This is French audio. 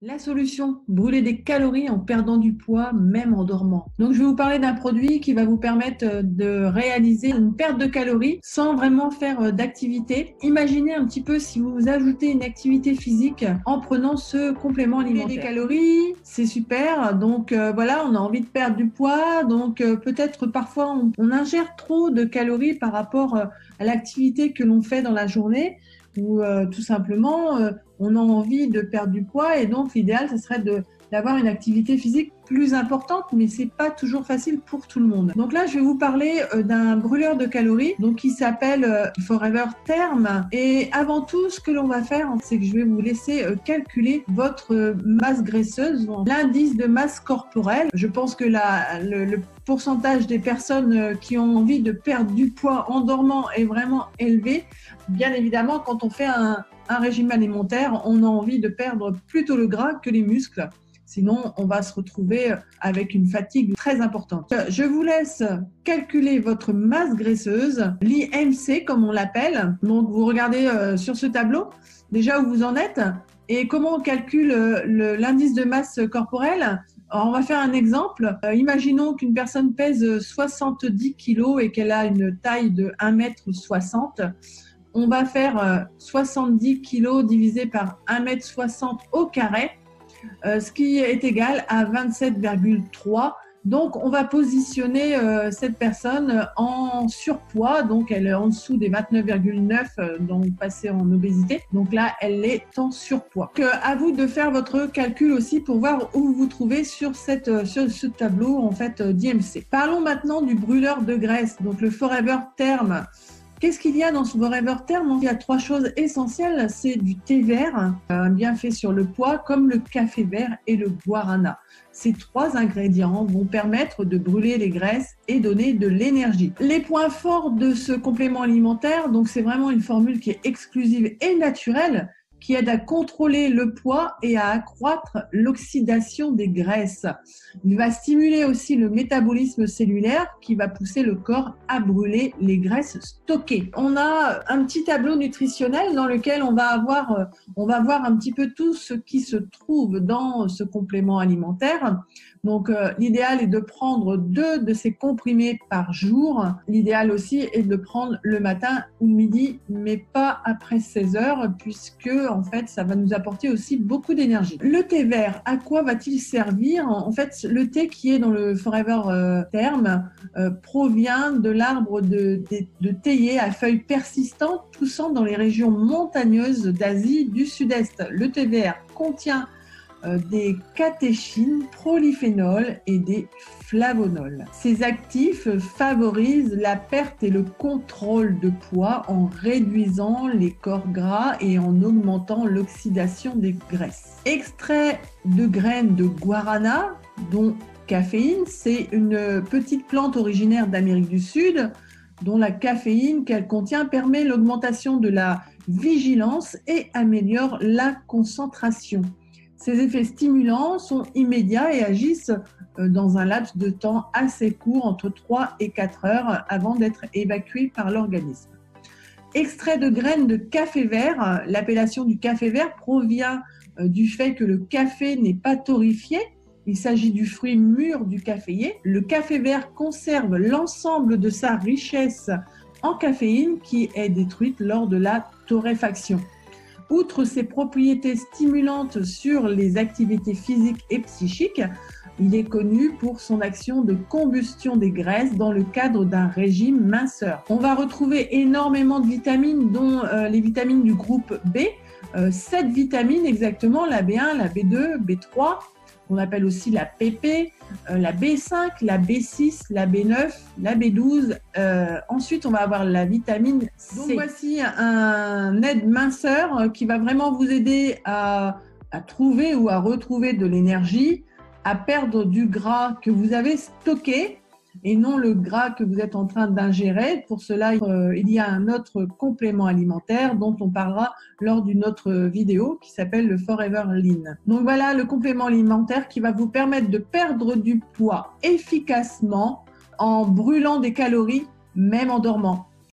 La solution, brûler des calories en perdant du poids, même en dormant. Donc, je vais vous parler d'un produit qui va vous permettre de réaliser une perte de calories sans vraiment faire d'activité. Imaginez un petit peu si vous ajoutez une activité physique en prenant ce complément alimentaire. Des calories, c'est super. Donc, voilà, on a envie de perdre du poids. Donc, peut-être parfois on ingère trop de calories par rapport à l'activité que l'on fait dans la journée ou tout simplement on a envie de perdre du poids et donc l'idéal ce serait d'avoir une activité physique plus importante, mais c'est pas toujours facile pour tout le monde. Donc là, je vais vous parler d'un brûleur de calories, donc qui s'appelle Forever Therm. Et avant tout, ce que l'on va faire, c'est que je vais vous laisser calculer votre masse graisseuse, l'indice de masse corporelle. Je pense que le pourcentage des personnes qui ont envie de perdre du poids en dormant est vraiment élevé. Bien évidemment, quand on fait un régime alimentaire, on a envie de perdre plutôt le gras que les muscles. Sinon, on va se retrouver avec une fatigue très importante. Je vous laisse calculer votre masse graisseuse, l'IMC comme on l'appelle. Donc, vous regardez sur ce tableau déjà où vous en êtes et comment on calcule l'indice de masse corporelle. Alors, on va faire un exemple. Imaginons qu'une personne pèse 70 kg et qu'elle a une taille de 1,60 m. On va faire 70 kg divisé par 1,60 m au carré, ce qui est égal à 27,3. Donc, on va positionner cette personne en surpoids. Donc, elle est en dessous des 29,9, donc passée en obésité. Donc là, elle est en surpoids. Donc, à vous de faire votre calcul aussi pour voir où vous vous trouvez sur ce tableau en fait d'IMC. Parlons maintenant du brûleur de graisse, donc le Forever Therm. Qu'est-ce qu'il y a dans ce Forever Therm? Il y a 3 choses essentielles. C'est du thé vert, un bienfait sur le poids, comme le café vert et le guarana. Ces 3 ingrédients vont permettre de brûler les graisses et donner de l'énergie. Les points forts de ce complément alimentaire, donc c'est vraiment une formule qui est exclusive et naturelle, qui aide à contrôler le poids et à accroître l'oxydation des graisses. Il va stimuler aussi le métabolisme cellulaire qui va pousser le corps à brûler les graisses stockées. On a un petit tableau nutritionnel dans lequel on va voir un petit peu tout ce qui se trouve dans ce complément alimentaire. Donc, l'idéal est de prendre 2 de ces comprimés par jour. L'idéal aussi est de le prendre le matin ou le midi, mais pas après 16 heures, puisque en fait, ça va nous apporter aussi beaucoup d'énergie. Le thé vert, à quoi va-t-il servir? En fait, le thé qui est dans le Forever Therm provient de l'arbre de théier à feuilles persistantes poussant dans les régions montagneuses d'Asie du Sud-Est. Le thé vert contient des catéchines, polyphénols et des flavonols. Ces actifs favorisent la perte et le contrôle de poids en réduisant les corps gras et en augmentant l'oxydation des graisses. Extrait de graines de guarana, dont caféine, c'est une petite plante originaire d'Amérique du Sud dont la caféine qu'elle contient permet l'augmentation de la vigilance et améliore la concentration. Ces effets stimulants sont immédiats et agissent dans un laps de temps assez court, entre 3 et 4 heures, avant d'être évacués par l'organisme. Extrait de graines de café vert. L'appellation du café vert provient du fait que le café n'est pas torréfié. Il s'agit du fruit mûr du caféier. Le café vert conserve l'ensemble de sa richesse en caféine qui est détruite lors de la torréfaction. Outre ses propriétés stimulantes sur les activités physiques et psychiques, il est connu pour son action de combustion des graisses dans le cadre d'un régime minceur. On va retrouver énormément de vitamines, dont les vitamines du groupe B, 7 vitamines exactement, la B1, la B2, B3, qu'on appelle aussi la PP, la B5, la B6, la B9, la B12. Ensuite, on va avoir la vitamine C. Donc, voici un aide minceur qui va vraiment vous aider à trouver ou à retrouver de l'énergie, à perdre du gras que vous avez stocké et non le gras que vous êtes en train d'ingérer. Pour cela, il y a un autre complément alimentaire dont on parlera lors d'une autre vidéo qui s'appelle le Forever Lean. Donc voilà le complément alimentaire qui va vous permettre de perdre du poids efficacement en brûlant des calories, même en dormant.